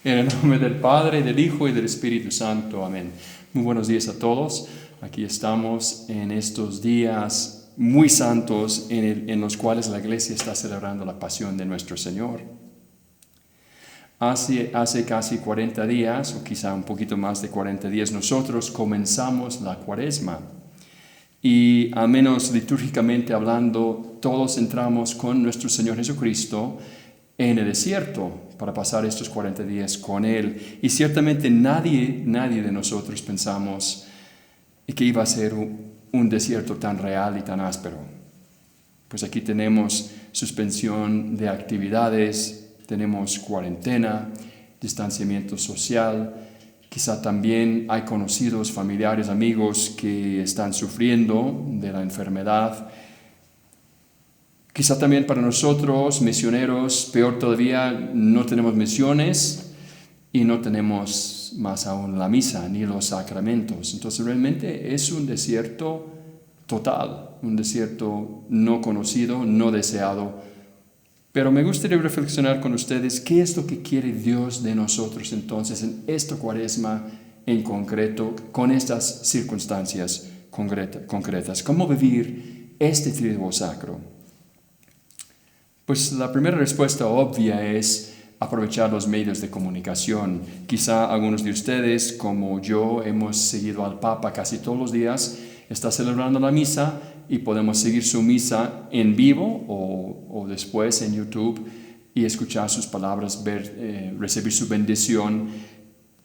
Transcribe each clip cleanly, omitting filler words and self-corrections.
En el nombre del Padre, del Hijo y del Espíritu Santo. Amén. Muy buenos días a todos. Aquí estamos en estos días muy santos en los cuales la Iglesia está celebrando la pasión de nuestro Señor. Hace casi 40 días, o quizá un poquito más de 40 días, nosotros comenzamos la Cuaresma. Y al menos litúrgicamente hablando, todos entramos con nuestro Señor Jesucristo en el desierto para pasar estos 40 días con Él. Y ciertamente nadie de nosotros pensamos que iba a ser un desierto tan real y tan áspero. Pues aquí tenemos suspensión de actividades, tenemos cuarentena, distanciamiento social. Quizá también hay conocidos, familiares, amigos que están sufriendo de la enfermedad. Quizá también para nosotros, misioneros, peor todavía, no tenemos misiones y no tenemos más aún la misa ni los sacramentos. Entonces realmente es un desierto total, un desierto no conocido, no deseado. Pero me gustaría reflexionar con ustedes qué es lo que quiere Dios de nosotros entonces en esta Cuaresma en concreto, con estas circunstancias concretas. ¿Cómo vivir este Triduo Sacro? Pues la primera respuesta obvia es aprovechar los medios de comunicación. Quizá algunos de ustedes, como yo, hemos seguido al Papa casi todos los días, está celebrando la misa y podemos seguir su misa en vivo o después en YouTube y escuchar sus palabras, recibir su bendición.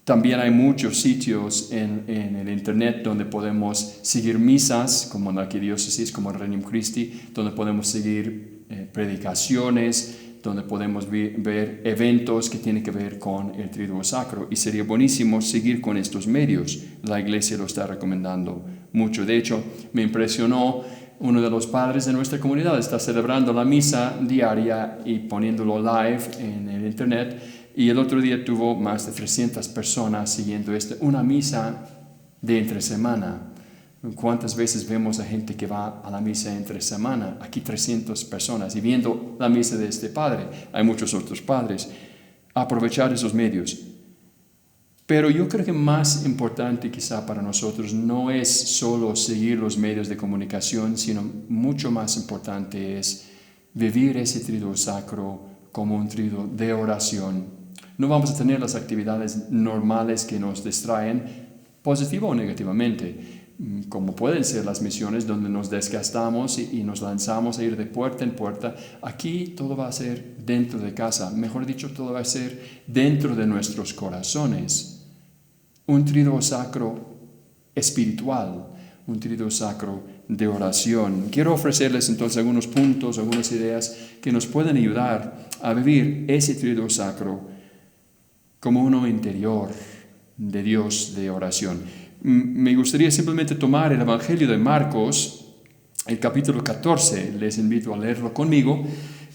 También hay muchos sitios en el internet donde podemos seguir misas, como en la arquidiócesis, como en Regnum Christi, donde podemos seguir predicaciones, donde podemos ver eventos que tienen que ver con el Triduo Sacro. Y sería buenísimo seguir con estos medios. La Iglesia lo está recomendando mucho. De hecho, me impresionó uno de los padres de nuestra comunidad. Está celebrando la misa diaria y poniéndolo live en el internet. Y el otro día tuvo más de 300 personas siguiendo una misa de entre semana. ¿Cuántas veces vemos a gente que va a la misa entre semana? Aquí 300 personas y viendo la misa de este padre. Hay muchos otros padres. Aprovechar esos medios. Pero yo creo que más importante quizá para nosotros no es solo seguir los medios de comunicación, sino mucho más importante es vivir ese Triduo Sacro como un triduo de oración. No vamos a tener las actividades normales que nos distraen, positivo o negativamente, como pueden ser las misiones donde nos desgastamos y nos lanzamos a ir de puerta en puerta. Aquí todo va a ser dentro de casa, mejor dicho, todo va a ser dentro de nuestros corazones. Un Triduo Sacro espiritual, un Triduo Sacro de oración. Quiero ofrecerles entonces algunos puntos, algunas ideas que nos pueden ayudar a vivir ese Triduo Sacro como uno interior de Dios de oración. Me gustaría simplemente tomar el Evangelio de Marcos, el capítulo 14, les invito a leerlo conmigo,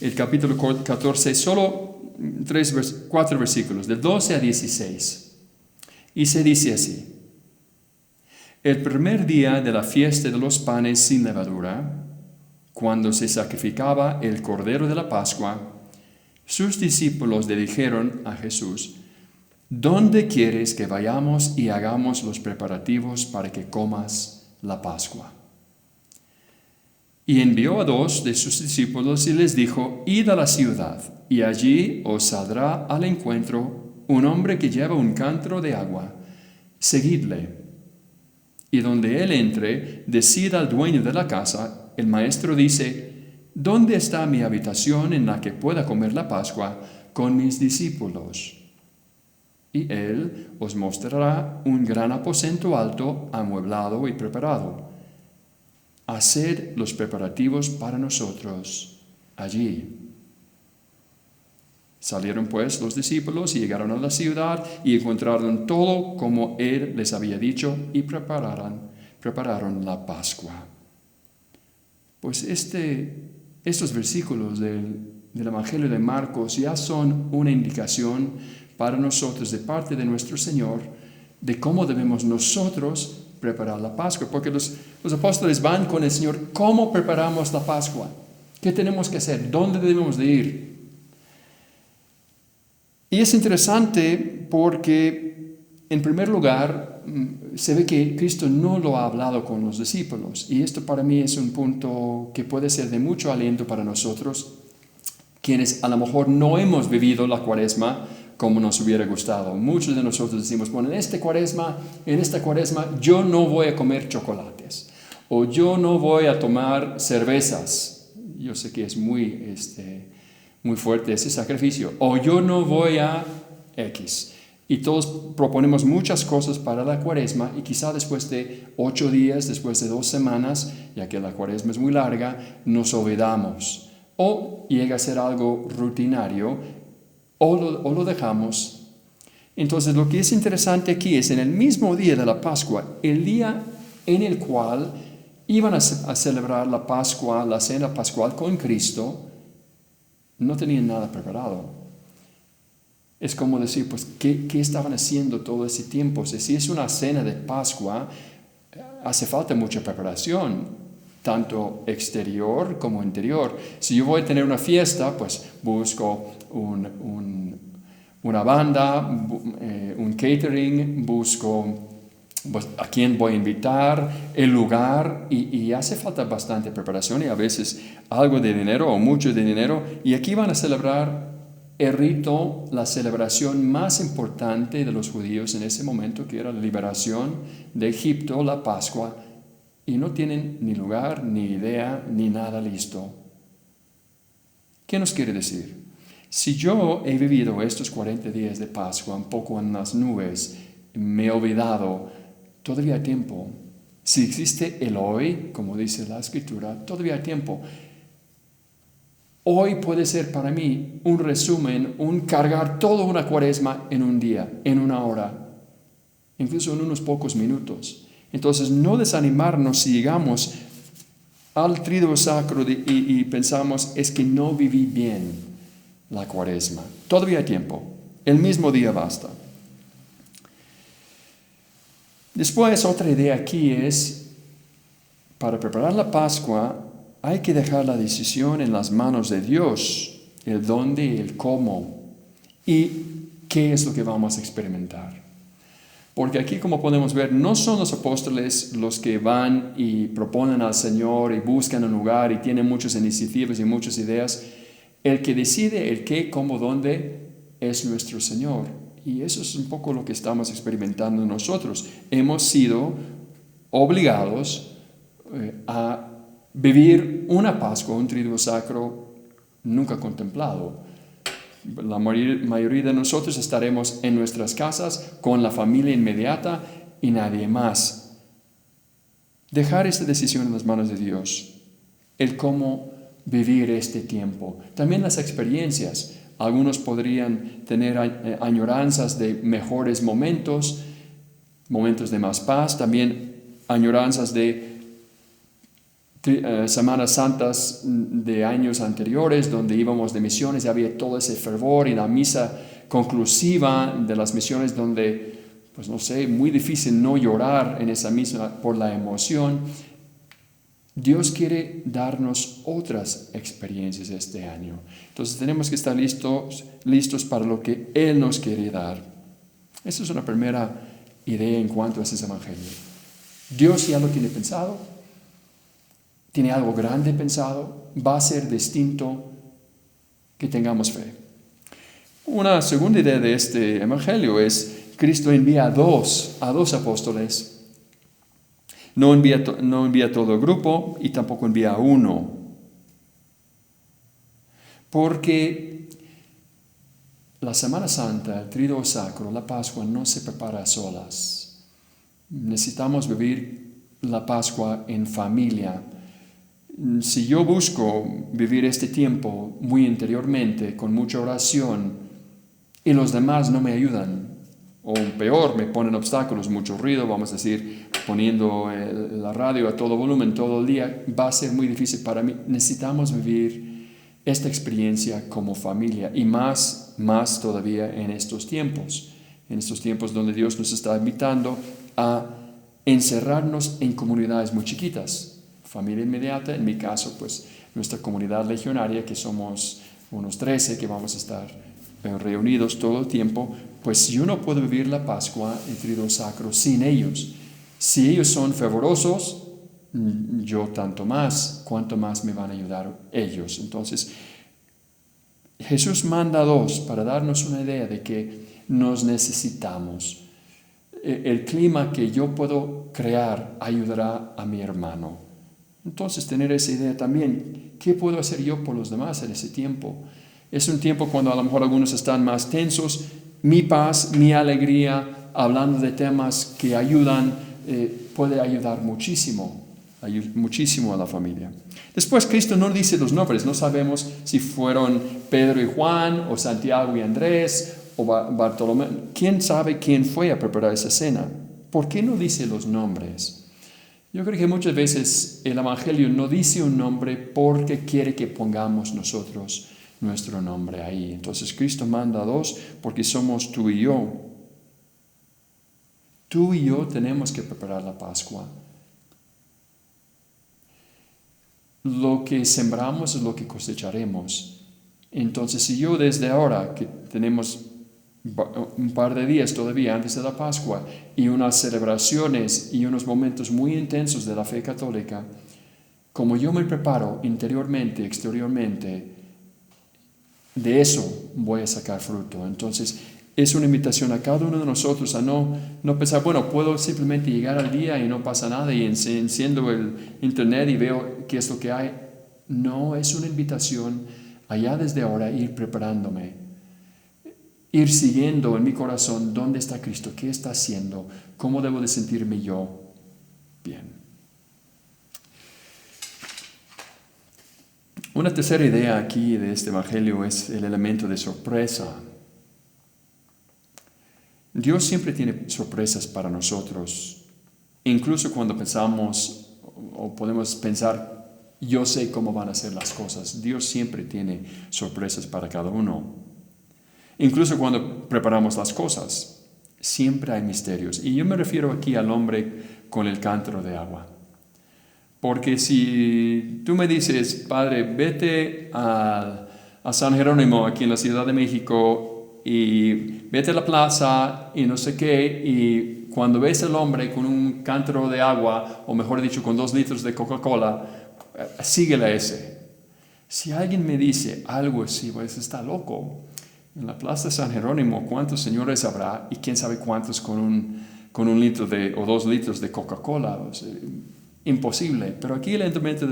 el capítulo 14, solo 4 versículos, del 12 a 16. Y se dice así: el primer día de la fiesta de los panes sin levadura, cuando se sacrificaba el cordero de la Pascua, sus discípulos le dijeron a Jesús: ¿dónde quieres que vayamos y hagamos los preparativos para que comas la Pascua? Y envió a 2 de sus discípulos y les dijo: id a la ciudad, y allí os saldrá al encuentro un hombre que lleva un cántaro de agua. Seguidle. Y donde él entre, decid al dueño de la casa: el maestro dice, ¿dónde está mi habitación en la que pueda comer la Pascua con mis discípulos? Y él os mostrará un gran aposento alto, amueblado y preparado. Haced los preparativos para nosotros allí. Salieron pues los discípulos y llegaron a la ciudad y encontraron todo como él les había dicho y prepararon la Pascua. Pues estos versículos del Evangelio de Marcos ya son una indicación para nosotros de parte de nuestro Señor de cómo debemos nosotros preparar la Pascua. Porque los apóstoles van con el Señor: ¿cómo preparamos la Pascua? ¿Qué tenemos que hacer? ¿Dónde debemos de ir? Y es interesante porque, en primer lugar, se ve que Cristo no lo ha hablado con los discípulos. Y esto para mí es un punto que puede ser de mucho aliento para nosotros, quienes a lo mejor no hemos vivido la Cuaresma como nos hubiera gustado. Muchos de nosotros decimos, bueno, en esta Cuaresma yo no voy a comer chocolates o yo no voy a tomar cervezas. Yo sé que es muy fuerte ese sacrificio. O yo no voy a X. Y todos proponemos muchas cosas para la Cuaresma y quizá después de 8 días, después de 2 semanas, ya que la Cuaresma es muy larga, nos olvidamos. O llega a ser algo rutinario o lo dejamos. Entonces lo que es interesante aquí es en el mismo día de la Pascua, el día en el cual iban a celebrar la Pascua, la cena pascual con Cristo, no tenían nada preparado. Es como decir, pues, ¿qué estaban haciendo todo ese tiempo? Si es una cena de Pascua, hace falta mucha preparación, tanto exterior como interior. Si yo voy a tener una fiesta, pues busco una banda, un catering, busco pues, a quién voy a invitar, el lugar, y hace falta bastante preparación y a veces algo de dinero o mucho de dinero. Y aquí van a celebrar el rito, la celebración más importante de los judíos en ese momento, que era la liberación de Egipto, la Pascua, y no tienen ni lugar, ni idea, ni nada listo. ¿Qué nos quiere decir? Si yo he vivido estos 40 días de Pascua un poco en las nubes, me he olvidado, todavía hay tiempo. Si existe el hoy, como dice la Escritura, todavía hay tiempo. Hoy puede ser para mí un resumen, un cargar toda una Cuaresma en un día, en una hora, incluso en unos pocos minutos. Entonces, no desanimarnos si llegamos al Triduo Sacro y pensamos, es que no viví bien la Cuaresma. Todavía hay tiempo. El mismo día basta. Después, otra idea aquí es, para preparar la Pascua, hay que dejar la decisión en las manos de Dios, el dónde, el cómo y qué es lo que vamos a experimentar. Porque aquí, como podemos ver, no son los apóstoles los que van y proponen al Señor y buscan un lugar y tienen muchas iniciativas y muchas ideas. El que decide el qué, cómo, dónde es nuestro Señor. Y eso es un poco lo que estamos experimentando nosotros. Hemos sido obligados a vivir una Pascua, un Triduo Sacro nunca contemplado. La mayoría de nosotros estaremos en nuestras casas con la familia inmediata y nadie más. Dejar esta decisión en las manos de Dios, el cómo vivir este tiempo. También las experiencias. Algunos podrían tener añoranzas de mejores momentos de más paz, también añoranzas de Semanas Santas de años anteriores, donde íbamos de misiones y había todo ese fervor, y la misa conclusiva de las misiones donde, pues no sé, muy difícil no llorar en esa misa por la emoción. Dios quiere darnos otras experiencias este año. Entonces tenemos que estar listos para lo que Él nos quiere dar. Esa es una primera idea en cuanto a ese evangelio. Dios ya lo tiene pensado. Tiene algo grande pensado, va a ser distinto, que tengamos fe. Una segunda idea de este evangelio es, Cristo envía a dos apóstoles. No envía todo el grupo y tampoco envía a uno. Porque la Semana Santa, el Triduo Sacro, la Pascua no se prepara a solas. Necesitamos vivir la Pascua en familia. Si yo busco vivir este tiempo muy interiormente, con mucha oración, y los demás no me ayudan, o peor, me ponen obstáculos, mucho ruido, vamos a decir, poniendo la radio a todo volumen todo el día, va a ser muy difícil para mí. Necesitamos vivir esta experiencia como familia, y más todavía en estos tiempos donde Dios nos está invitando a encerrarnos en comunidades muy chiquitas. Familia inmediata, en mi caso, pues nuestra comunidad legionaria, que somos unos 13 que vamos a estar reunidos todo el tiempo, pues yo no puedo vivir la Pascua, el Triduo Sacro, sin ellos. Si ellos son fervorosos, yo tanto más, cuanto más me van a ayudar ellos. Entonces, Jesús manda a dos para darnos una idea de que nos necesitamos. El clima que yo puedo crear ayudará a mi hermano. Entonces, tener esa idea también, ¿qué puedo hacer yo por los demás en ese tiempo? Es un tiempo cuando a lo mejor algunos están más tensos. Mi paz, mi alegría, hablando de temas que ayudan, puede ayudar muchísimo a la familia. Después Cristo no dice los nombres, no sabemos si fueron Pedro y Juan, o Santiago y Andrés, o Bartolomé. ¿Quién sabe quién fue a preparar esa cena? ¿Por qué no dice los nombres? Yo creo que muchas veces el Evangelio no dice un nombre porque quiere que pongamos nosotros nuestro nombre ahí. Entonces Cristo manda a dos porque somos tú y yo. Tú y yo tenemos que preparar la Pascua. Lo que sembramos es lo que cosecharemos. Entonces, si yo desde ahora, que tenemos un par de días todavía antes de la Pascua y unas celebraciones y unos momentos muy intensos de la fe católica, como yo me preparo interiormente, exteriormente, de eso voy a sacar fruto. Entonces, es una invitación a cada uno de nosotros a no pensar, bueno, puedo simplemente llegar al día y no pasa nada y enciendo el internet y veo qué es lo que hay. No, es una invitación allá desde ahora ir preparándome, ir siguiendo en mi corazón dónde está Cristo, qué está haciendo, cómo debo de sentirme yo bien. Una tercera idea aquí de este evangelio es el elemento de sorpresa. Dios siempre tiene sorpresas para nosotros, incluso cuando pensamos o podemos pensar, yo sé cómo van a ser las cosas. Dios siempre tiene sorpresas para cada uno. Incluso cuando preparamos las cosas, siempre hay misterios. Y yo me refiero aquí al hombre con el cántaro de agua. Porque si tú me dices, Padre, vete a San Jerónimo, aquí en la Ciudad de México, y vete a la plaza y no sé qué, y cuando ves al hombre con un cántaro de agua, o mejor dicho, con 2 litros de Coca-Cola, síguele a ese. Si alguien me dice algo así, pues está loco. En la plaza de San Jerónimo, ¿cuántos señores habrá? Y quién sabe cuántos con un litro o 2 litros de Coca-Cola. O sea, imposible. Pero aquí el elemento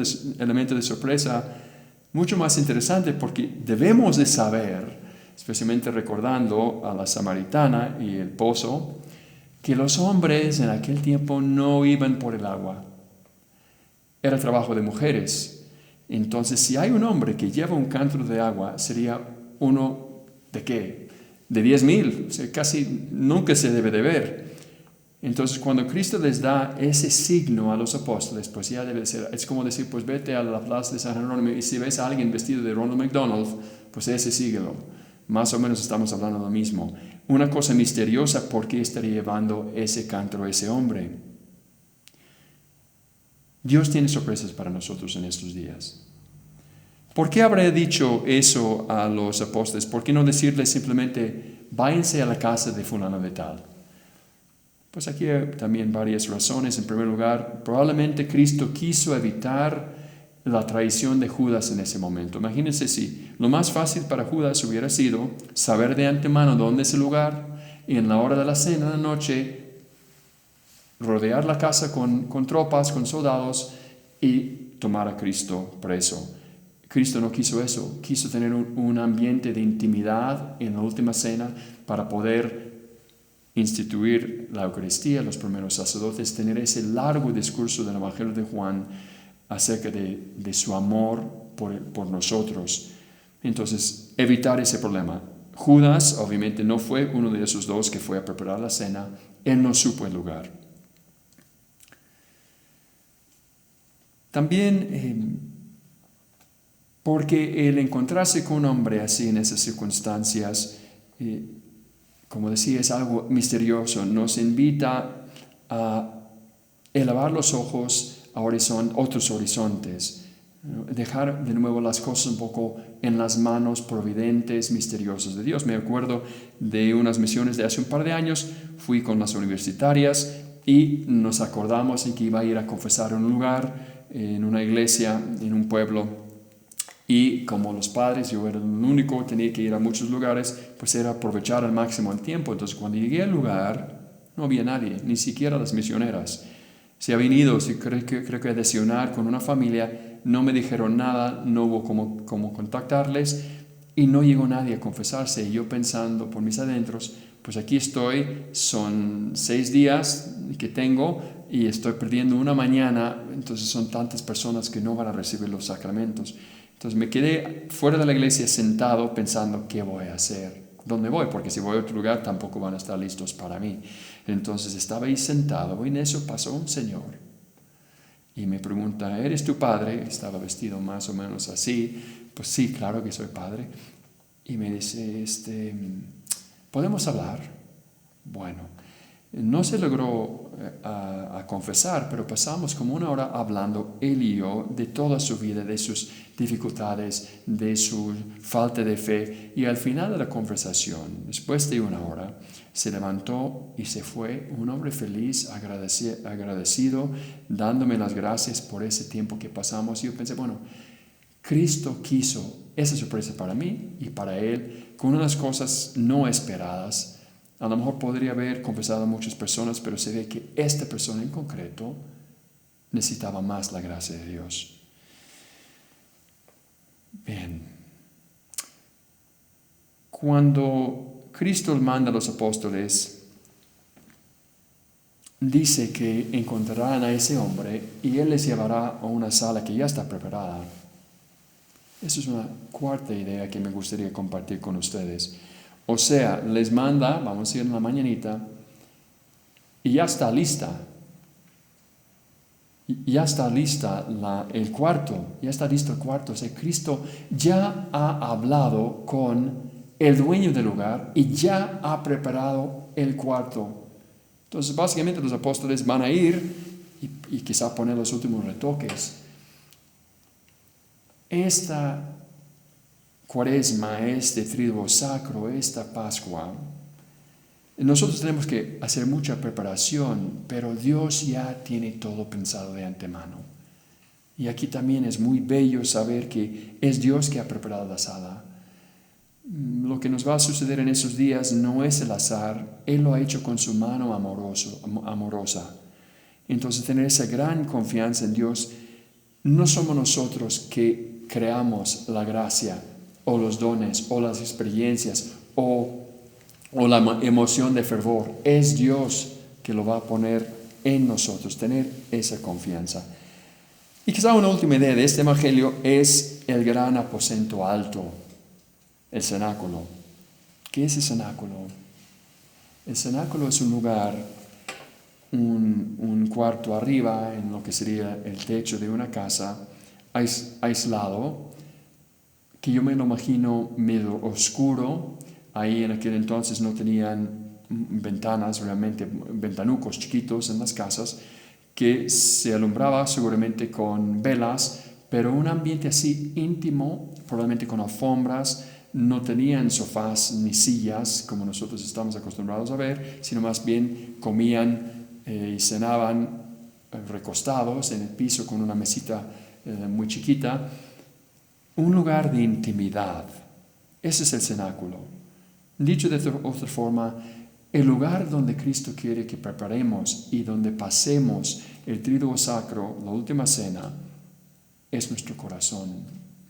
de sorpresa, mucho más interesante, porque debemos de saber, especialmente recordando a la samaritana y el pozo, que los hombres en aquel tiempo no iban por el agua. Era trabajo de mujeres. Entonces, si hay un hombre que lleva un cántaro de agua, sería uno ¿de qué? De 10,000. O sea, casi nunca se debe de ver. Entonces, cuando Cristo les da ese signo a los apóstoles, pues ya debe ser, es como decir, pues vete a la plaza de San Jerónimo y si ves a alguien vestido de Ronald McDonald, pues ese síguelo. Más o menos estamos hablando de lo mismo. Una cosa misteriosa, ¿por qué estaría llevando ese cántaro a ese hombre? Dios tiene sorpresas para nosotros en estos días. ¿Por qué habrá dicho eso a los apóstoles? ¿Por qué no decirles simplemente, váyanse a la casa de fulano de tal? Pues aquí hay también varias razones. En primer lugar, probablemente Cristo quiso evitar la traición de Judas en ese momento. Imagínense si lo más fácil para Judas hubiera sido saber de antemano dónde es el lugar y en la hora de la cena, en la noche, rodear la casa con tropas, con soldados y tomar a Cristo preso. Cristo no quiso eso, quiso tener un ambiente de intimidad en la última cena para poder instituir la Eucaristía, los primeros sacerdotes, tener ese largo discurso del Evangelio de Juan acerca de su amor por nosotros. Entonces, evitar ese problema. Judas, obviamente, no fue uno de esos dos que fue a preparar la cena. Él no supo el lugar. También, porque el encontrarse con un hombre así en esas circunstancias, como decía, es algo misterioso. Nos invita a elevar los ojos a otros horizontes. Dejar de nuevo las cosas un poco en las manos providentes, misteriosas de Dios. Me acuerdo de unas misiones de hace un par de años, fui con las universitarias y nos acordamos en que iba a ir a confesar en un lugar, en una iglesia, en un pueblo. Y como los padres, yo era el único, tenía que ir a muchos lugares, pues era aprovechar al máximo el tiempo. Entonces cuando llegué al lugar, no había nadie, ni siquiera las misioneras. Se habían ido, creo que a desayunar con una familia, no me dijeron nada, no hubo cómo contactarles y no llegó nadie a confesarse. Y yo pensando por mis adentros, pues aquí estoy, son 6 días que tengo y estoy perdiendo una mañana, entonces son tantas personas que no van a recibir los sacramentos. Entonces me quedé fuera de la iglesia sentado pensando, ¿qué voy a hacer? ¿Dónde voy? Porque si voy a otro lugar tampoco van a estar listos para mí. Entonces estaba ahí sentado y en eso pasó un señor y me pregunta, ¿eres tu padre? Estaba vestido más o menos así. Pues sí, claro que soy padre. Y me dice, ¿podemos hablar? Bueno, no se logró a confesar, pero pasamos como una hora hablando él y yo de toda su vida, de sus dificultades, de su falta de fe. Y al final de la conversación, después de una hora, se levantó y se fue, un hombre feliz, agradecido, dándome las gracias por ese tiempo que pasamos. Y yo pensé, bueno, Cristo quiso esa sorpresa para mí y para él, con unas cosas no esperadas. A lo mejor podría haber confesado a muchas personas, pero se ve que esta persona en concreto necesitaba más la gracia de Dios. Bien. Cuando Cristo manda a los apóstoles, dice que encontrarán a ese hombre y él les llevará a una sala que ya está preparada. Esa es una cuarta idea que me gustaría compartir con ustedes. O sea, les manda, vamos a ir en la mañanita, y ya está lista. Ya está lista el cuarto, ya está listo el cuarto. O sea, Cristo ya ha hablado con el dueño del lugar y ya ha preparado el cuarto. Entonces, básicamente los apóstoles van a ir y quizá poner los últimos retoques. Esta Cuaresma, este Triduo Sacro, esta Pascua, nosotros tenemos que hacer mucha preparación, pero Dios ya tiene todo pensado de antemano. Y aquí también es muy bello saber que es Dios que ha preparado la sala. Lo que nos va a suceder en esos días no es el azar, Él lo ha hecho con su mano amorosa. Entonces tener esa gran confianza en Dios, no somos nosotros que creamos la gracia, o los dones, o las experiencias, o la emoción de fervor. Es Dios que lo va a poner en nosotros, tener esa confianza. Y quizá una última idea de este evangelio es el gran aposento alto, el cenáculo. ¿Qué es el cenáculo? El cenáculo es un lugar, un cuarto arriba, en lo que sería el techo de una casa, aislado, que yo me lo imagino medio oscuro. Ahí en aquel entonces no tenían ventanas, realmente ventanucos chiquitos en las casas, que se alumbraba seguramente con velas, pero un ambiente así íntimo, probablemente con alfombras. No tenían sofás ni sillas como nosotros estamos acostumbrados a ver, sino más bien comían y cenaban recostados en el piso con una mesita muy chiquita. Un lugar de intimidad. Ese es el cenáculo. Dicho de otra forma, el lugar donde Cristo quiere que preparemos y donde pasemos el Triduo Sacro, la última cena, es nuestro corazón.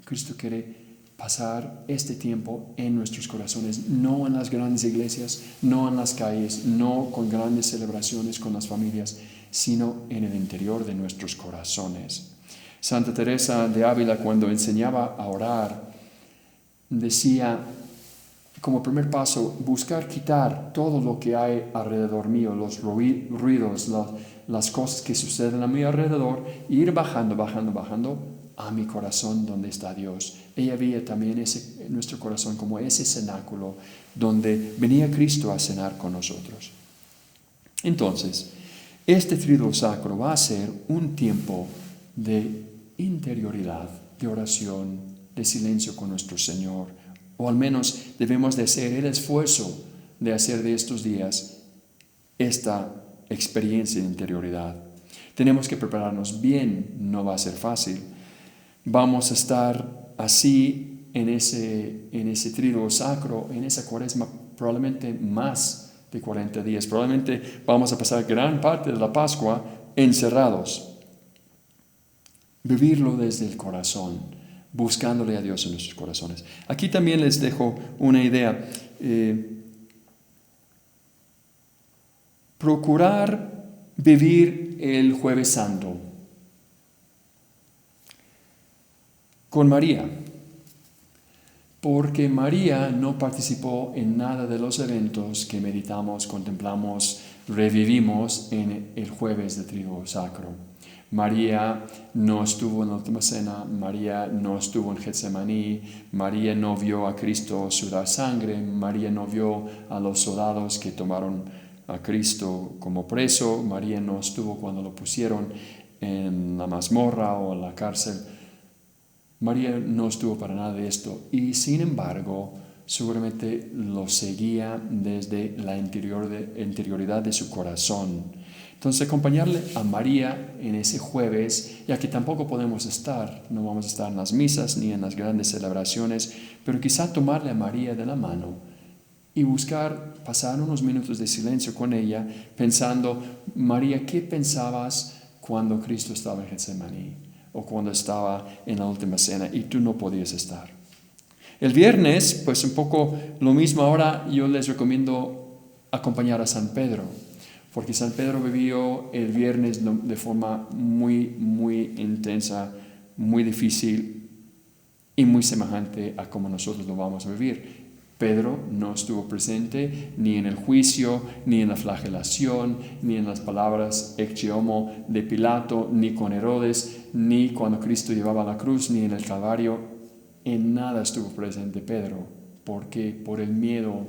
Cristo quiere pasar este tiempo en nuestros corazones, no en las grandes iglesias, no en las calles, no con grandes celebraciones con las familias, sino en el interior de nuestros corazones. Santa Teresa de Ávila, cuando enseñaba a orar, decía, como primer paso, buscar quitar todo lo que hay alrededor mío, los ruidos, las cosas que suceden a mi alrededor, e ir bajando a mi corazón donde está Dios. Ella veía también nuestro corazón como ese cenáculo donde venía Cristo a cenar con nosotros. Entonces, este Triduo Sacro va a ser un tiempo de interioridad, de oración, de silencio con nuestro Señor. O al menos debemos de hacer el esfuerzo de hacer de estos días esta experiencia de interioridad. Tenemos que prepararnos bien, no va a ser fácil. Vamos a estar así en ese tríduo sacro, en esa cuaresma, probablemente más de 40 días. Probablemente vamos a pasar gran parte de la Pascua encerrados. Vivirlo desde el corazón, buscándole a Dios en nuestros corazones. Aquí también les dejo una idea. Procurar vivir el Jueves Santo con María, porque María no participó en nada de los eventos que meditamos, contemplamos, revivimos en el jueves de triduo sacro. María no estuvo en la última cena, María no estuvo en Getsemaní, María no vio a Cristo sudar sangre, María no vio a los soldados que tomaron a Cristo como preso, María no estuvo cuando lo pusieron en la mazmorra o en la cárcel. María no estuvo para nada de esto y sin embargo seguramente lo seguía desde la interioridad de su corazón. Entonces acompañarle a María en ese jueves, ya que tampoco podemos estar, no vamos a estar en las misas ni en las grandes celebraciones, pero quizá tomarle a María de la mano y buscar pasar unos minutos de silencio con ella, pensando, María, ¿qué pensabas cuando Cristo estaba en Getsemaní? O cuando estaba en la última cena y tú no podías estar. El viernes, pues un poco lo mismo. Ahora yo les recomiendo acompañar a San Pedro, porque San Pedro vivió el viernes de forma muy, muy intensa, muy difícil y muy semejante a como nosotros lo vamos a vivir. Pedro no estuvo presente ni en el juicio, ni en la flagelación, ni en las palabras ecce homo de Pilato, ni con Herodes, ni cuando Cristo llevaba la cruz, ni en el Calvario. En nada estuvo presente Pedro. ¿Por qué? Por el miedo.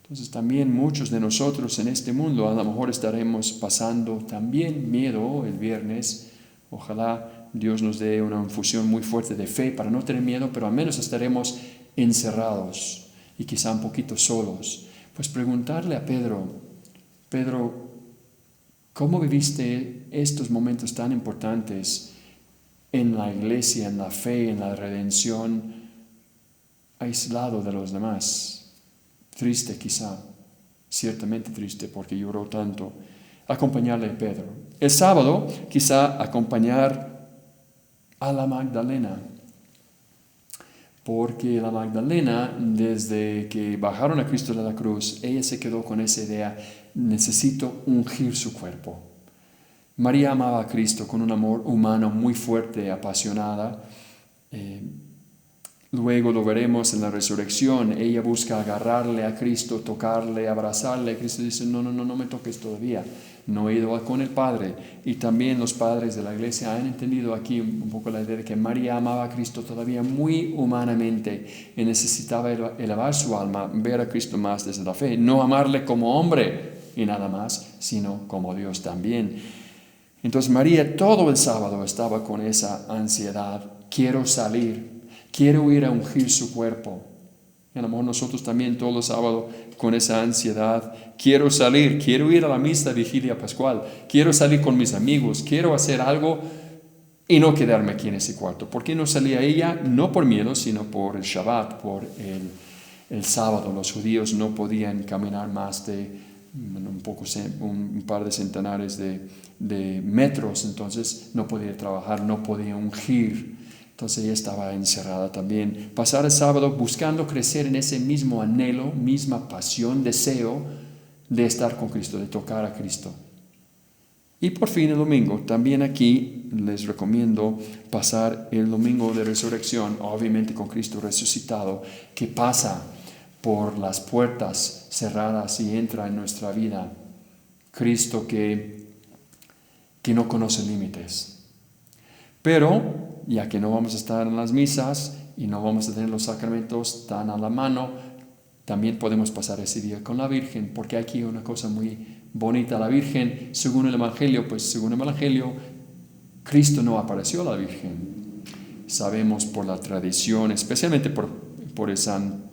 Entonces también muchos de nosotros en este mundo a lo mejor estaremos pasando también miedo el viernes. Ojalá Dios nos dé una infusión muy fuerte de fe para no tener miedo, pero al menos estaremos encerrados y quizá un poquito solos. Pues preguntarle a Pedro, ¿cómo viviste estos momentos tan importantes en la iglesia, en la fe, en la redención, aislado de los demás? Triste quizá, ciertamente triste porque lloró tanto. Acompañarle a Pedro. El sábado quizá acompañar a la Magdalena, porque la Magdalena, desde que bajaron a Cristo de la cruz, ella se quedó con esa idea, necesito ungir su cuerpo. María amaba a Cristo con un amor humano muy fuerte, apasionada. Luego lo veremos en la resurrección. Ella busca agarrarle a Cristo, tocarle, abrazarle. Cristo dice, no me toques todavía. No he ido con el Padre. Y también los padres de la iglesia han entendido aquí un poco la idea de que María amaba a Cristo todavía muy humanamente y necesitaba elevar su alma, ver a Cristo más desde la fe. No amarle como hombre y nada más, sino como Dios también. Entonces María todo el sábado estaba con esa ansiedad. Quiero salir. Quiero ir a ungir su cuerpo. Y a lo mejor nosotros también todos los sábados con esa ansiedad. Quiero salir, quiero ir a la misa vigilia pascual. Quiero salir con mis amigos, quiero hacer algo y no quedarme aquí en ese cuarto. ¿Por qué no salía ella? No por miedo, sino por el Shabbat, por el sábado. Los judíos no podían caminar más de un par de centenares de metros, entonces no podía trabajar, no podía ungir. Entonces ella estaba encerrada también. Pasar el sábado buscando crecer en ese mismo anhelo, misma pasión, deseo de estar con Cristo, de tocar a Cristo. Y por fin el domingo, también aquí les recomiendo pasar el domingo de resurrección, obviamente con Cristo resucitado, que pasa por las puertas cerradas y entra en nuestra vida. Cristo que no conoce límites. Pero ya que no vamos a estar en las misas y no vamos a tener los sacramentos tan a la mano, también podemos pasar ese día con la Virgen, porque aquí hay una cosa muy bonita. La Virgen, según el Evangelio, Cristo no apareció a la Virgen. Sabemos por la tradición, especialmente por el San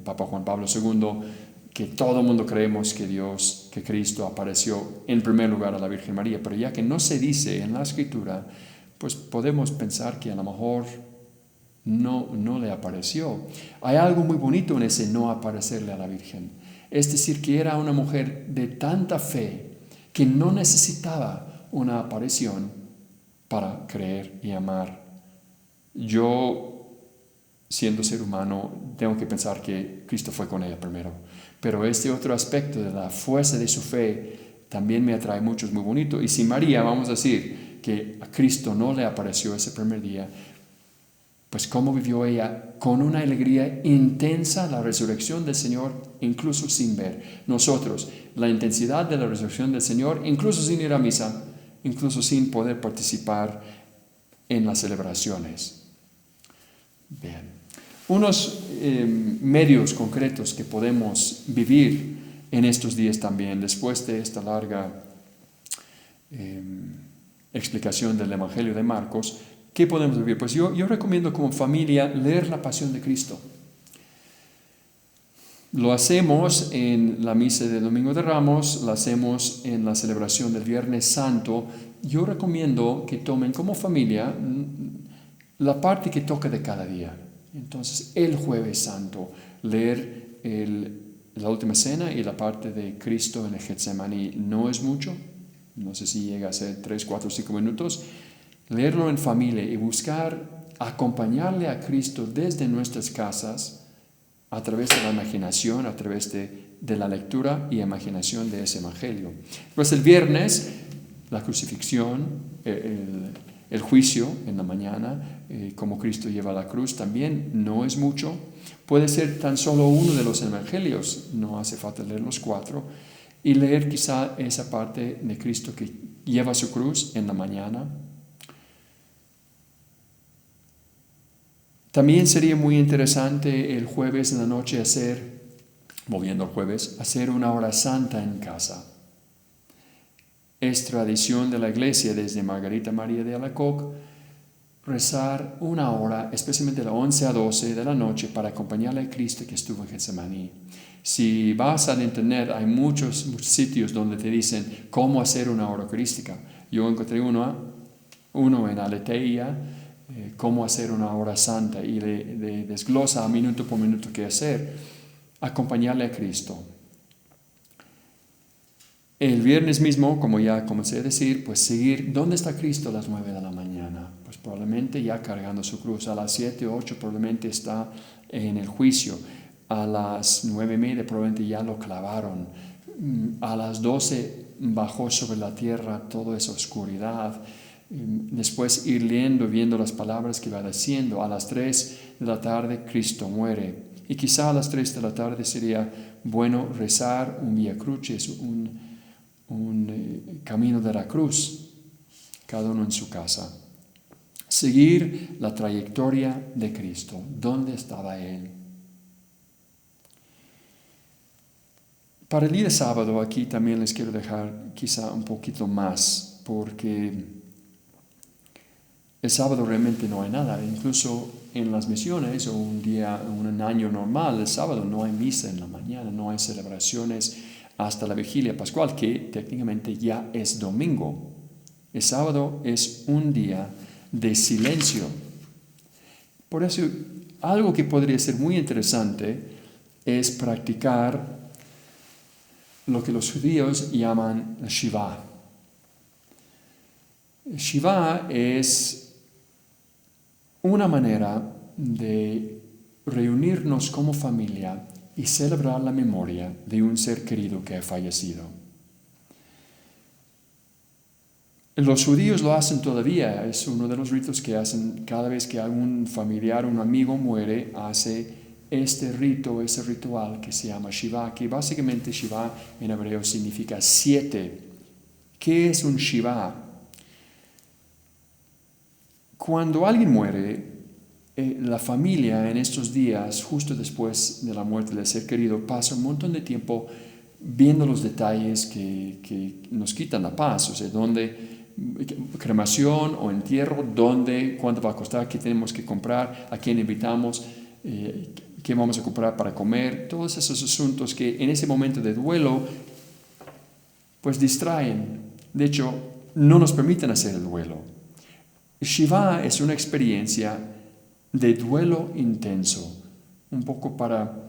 Papa Juan Pablo II, que todo el mundo creemos que Cristo apareció en primer lugar a la Virgen María, pero ya que no se dice en la Escritura, pues podemos pensar que a lo mejor no le apareció. Hay algo muy bonito en ese no aparecerle a la Virgen. Es decir, que era una mujer de tanta fe que no necesitaba una aparición para creer y amar. Yo, siendo ser humano, tengo que pensar que Cristo fue con ella primero. Pero este otro aspecto de la fuerza de su fe también me atrae mucho, es muy bonito. Y si María, vamos a decir, que a Cristo no le apareció ese primer día, pues cómo vivió ella con una alegría intensa la resurrección del Señor, incluso sin ver. Nosotros, la intensidad de la resurrección del Señor, incluso sin ir a misa, incluso sin poder participar en las celebraciones. Bien. Unos medios concretos que podemos vivir en estos días también, después de esta larga explicación del Evangelio de Marcos. ¿Qué podemos vivir? Pues yo recomiendo como familia leer la Pasión de Cristo. Lo hacemos en la misa de Domingo de Ramos, lo hacemos en la celebración del Viernes Santo. Yo recomiendo que tomen como familia la parte que toca de cada día. Entonces, el Jueves Santo, leer la Última Cena y la parte de Cristo en el Getsemaní. No es mucho, no sé si llega a ser 3, 4, 5 minutos. Leerlo en familia y buscar acompañarle a Cristo desde nuestras casas a través de la imaginación, a través de la lectura y imaginación de ese Evangelio. Pues el viernes, la crucifixión, el juicio en la mañana, como Cristo lleva la cruz, también no es mucho. Puede ser tan solo uno de los Evangelios, no hace falta leer los 4, y leer quizá esa parte de Cristo que lleva su cruz en la mañana. También sería muy interesante el jueves en la noche volviendo al jueves, hacer una hora santa en casa. Es tradición de la iglesia desde Margarita María de Alacoque rezar una hora, especialmente de 11 a 12 de la noche, para acompañarle a Cristo que estuvo en Getsemaní. Si vas al internet, hay muchos sitios donde te dicen cómo hacer una hora eucarística. Yo encontré uno en Aleteia, cómo hacer una hora santa, y le desglosa minuto por minuto qué hacer. Acompañarle a Cristo. El viernes mismo, como ya comencé a decir, pues seguir, ¿dónde está Cristo a las 9 de la mañana? Pues probablemente ya cargando su cruz. A las 7 o 8 probablemente está en el juicio. A las 9:30 probablemente ya lo clavaron. A las 12 bajó sobre la tierra toda esa oscuridad. Después ir leyendo, viendo las palabras que va diciendo. A las 3 de la tarde Cristo muere. Y quizá a las 3 de la tarde sería bueno rezar un Vía Crucis, un camino de la cruz, cada uno en su casa. Seguir la trayectoria de Cristo. ¿Dónde estaba Él? Para el día sábado aquí también les quiero dejar quizá un poquito más, porque el sábado realmente no hay nada. Incluso en las misiones o un año normal, el sábado no hay misa en la mañana, no hay celebraciones hasta la vigilia pascual, que técnicamente ya es domingo. El sábado es un día de silencio. Por eso, algo que podría ser muy interesante es practicar lo que los judíos llaman Shiva. Shiva es una manera de reunirnos como familia y celebrar la memoria de un ser querido que ha fallecido. Los judíos lo hacen todavía, es uno de los ritos que hacen cada vez que algún familiar, un amigo muere, hace este rito, ese ritual que se llama Shiva, que básicamente Shiva en hebreo significa 7. ¿Qué es un Shiva? Cuando alguien muere, la familia en estos días, justo después de la muerte del ser querido, pasa un montón de tiempo viendo los detalles que nos quitan la paz, o sea, donde cremación o entierro, dónde, cuánto va a costar, qué tenemos que comprar, a quién invitamos, qué vamos a comprar para comer, todos esos asuntos que en ese momento de duelo pues distraen. De hecho, no nos permiten hacer el duelo. Shiva es una experiencia de duelo intenso, un poco para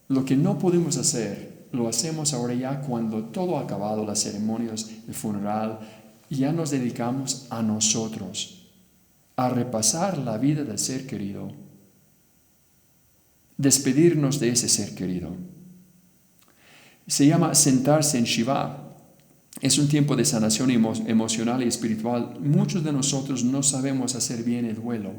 lo que no podemos hacer, lo hacemos ahora ya cuando todo ha acabado, las ceremonias, el funeral, ya nos dedicamos a nosotros, a repasar la vida del ser querido, despedirnos de ese ser querido. Se llama sentarse en Shiva. Es un tiempo de sanación emocional y espiritual. Muchos de nosotros no sabemos hacer bien el duelo.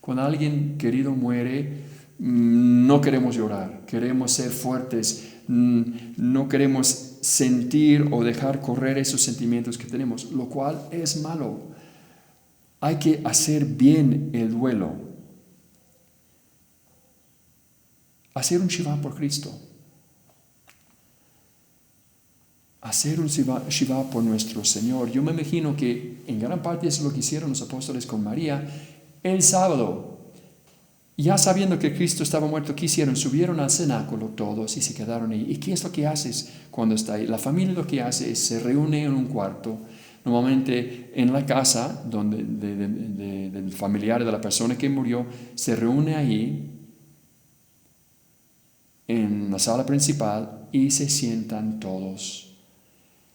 Cuando alguien querido muere, no queremos llorar, queremos ser fuertes, no queremos sentir o dejar correr esos sentimientos que tenemos, lo cual es malo. Hay que hacer bien el duelo. Hacer un Shiva por Cristo. Hacer un Shiva por nuestro Señor. Yo me imagino que en gran parte es lo que hicieron los apóstoles con María el sábado. Ya sabiendo que Cristo estaba muerto, ¿qué hicieron? Subieron al cenáculo todos y se quedaron ahí. ¿Y qué es lo que haces cuando está ahí? La familia lo que hace es se reúne en un cuarto, normalmente en la casa del familiar de la persona que murió, se reúne ahí en la sala principal y se sientan todos.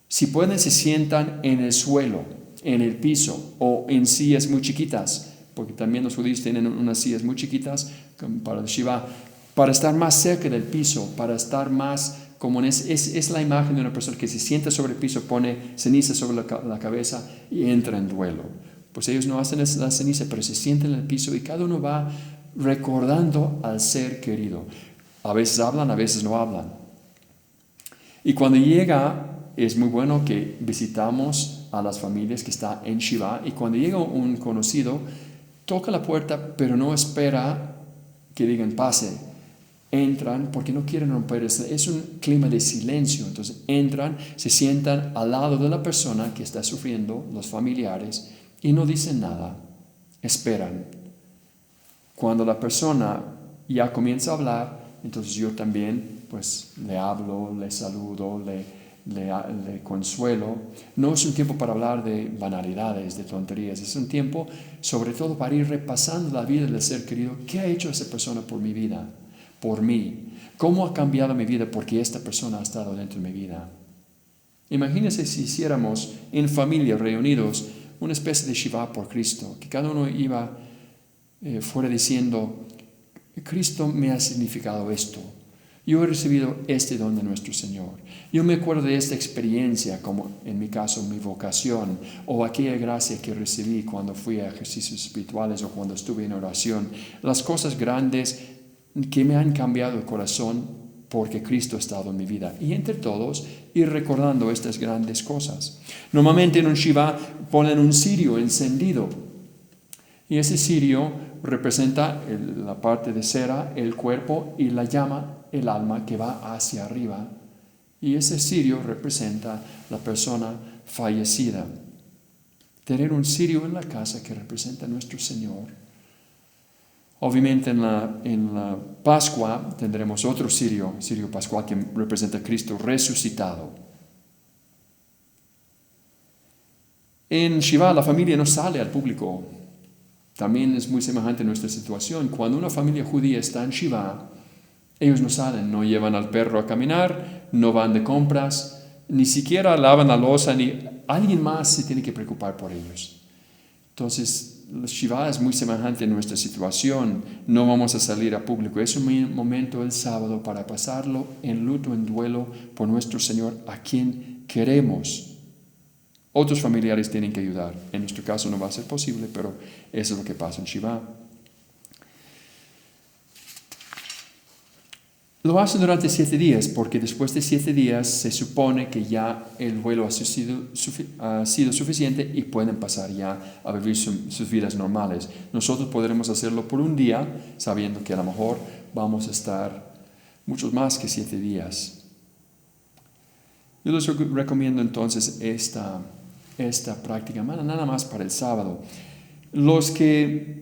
Si pueden, se sientan en el suelo, en el piso o en sillas muy chiquitas, porque también los judíos tienen unas sillas muy chiquitas para el Shiva, para estar más cerca del piso, para estar más como es la imagen de una persona que se sienta sobre el piso, pone ceniza sobre la cabeza y entra en duelo. Pues ellos no hacen la ceniza, pero se sientan en el piso y cada uno va recordando al ser querido. A veces hablan, a veces no hablan. Y cuando llega, es muy bueno que visitamos a las familias que están en Shiva, y cuando llega un conocido, toca la puerta, pero no espera que digan pase. Entran porque no quieren romper, es un clima de silencio. Entonces entran, se sientan al lado de la persona que está sufriendo, los familiares, y no dicen nada, esperan. Cuando la persona ya comienza a hablar, entonces yo también pues le hablo, le saludo, le consuelo. No es un tiempo para hablar de banalidades, de tonterías. Es un tiempo sobre todo para ir repasando la vida del ser querido. ¿Qué ha hecho esa persona por mi vida? Por mí. ¿Cómo ha cambiado mi vida porque esta persona ha estado dentro de mi vida? Imagínense si hiciéramos en familia, reunidos, una especie de Shiva por Cristo, que cada uno iba fuera diciendo, Cristo me ha significado esto. Yo he recibido este don de nuestro Señor. Yo me acuerdo de esta experiencia, como en mi caso mi vocación, o aquella gracia que recibí cuando fui a ejercicios espirituales o cuando estuve en oración. Las cosas grandes que me han cambiado el corazón porque Cristo ha estado en mi vida. Y entre todos ir recordando estas grandes cosas. Normalmente en un Shiva ponen un cirio encendido. Y ese cirio representa la parte de cera, el cuerpo, y la llama, el alma, que va hacia arriba. Y ese cirio representa la persona fallecida. Tener un cirio en la casa que representa a nuestro Señor. Obviamente en la Pascua tendremos otro cirio pascual que representa a Cristo resucitado. En Shiva la familia no sale al público. También es muy semejante a nuestra situación. Cuando una familia judía está en Shiva, ellos no salen, no llevan al perro a caminar, no van de compras, ni siquiera lavan la loza, ni alguien más se tiene que preocupar por ellos. Entonces, Shiva es muy semejante a nuestra situación. No vamos a salir a público. Es un momento el sábado para pasarlo en luto, en duelo por nuestro Señor, a quien queremos. Otros familiares tienen que ayudar. En nuestro caso no va a ser posible, pero eso es lo que pasa en Shiva. Lo hacen durante 7 días, porque después de 7 días se supone que ya el vuelo ha sido suficiente y pueden pasar ya a vivir sus vidas normales. Nosotros podremos hacerlo por un día, sabiendo que a lo mejor vamos a estar muchos más que 7 días. Yo les recomiendo entonces esta esta práctica, nada más para el sábado. Los que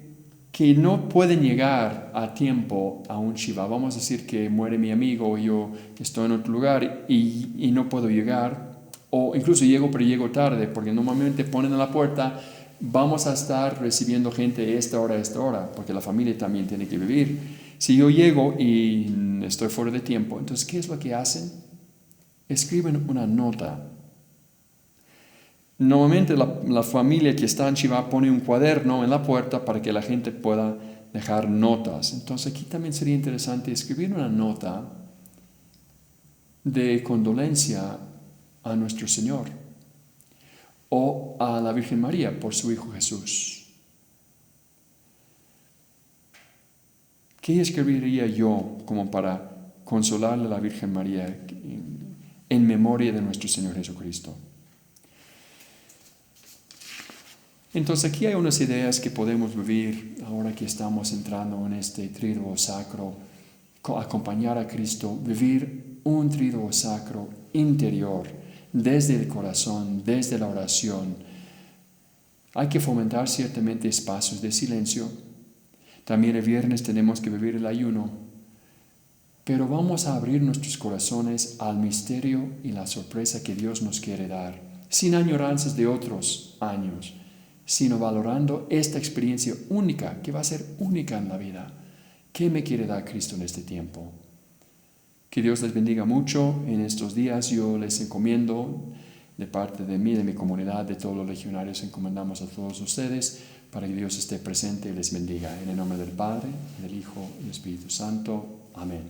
no pueden llegar a tiempo a un Shiva, vamos a decir que muere mi amigo, yo estoy en otro lugar y no puedo llegar, o incluso llego pero llego tarde, porque normalmente ponen a la puerta, vamos a estar recibiendo gente esta hora, porque la familia también tiene que vivir. Si yo llego y estoy fuera de tiempo, entonces ¿qué es lo que hacen? Escriben una nota. Normalmente la familia que está en Shiva pone un cuaderno en la puerta para que la gente pueda dejar notas. Entonces aquí también sería interesante escribir una nota de condolencia a nuestro Señor o a la Virgen María por su Hijo Jesús. ¿Qué escribiría yo como para consolarle a la Virgen María en memoria de nuestro Señor Jesucristo? Entonces aquí hay unas ideas que podemos vivir ahora que estamos entrando en este Tríduo Sacro, acompañar a Cristo, vivir un Tríduo Sacro interior, desde el corazón, desde la oración. Hay que fomentar ciertamente espacios de silencio. También el viernes tenemos que vivir el ayuno, pero vamos a abrir nuestros corazones al misterio y la sorpresa que Dios nos quiere dar, sin añoranzas de otros años, sino valorando esta experiencia única, que va a ser única en la vida. ¿Qué me quiere dar Cristo en este tiempo? Que Dios les bendiga mucho en estos días. Yo les encomiendo, de parte de mí, de mi comunidad, de todos los legionarios, encomendamos a todos ustedes para que Dios esté presente y les bendiga. En el nombre del Padre, del Hijo y del Espíritu Santo. Amén.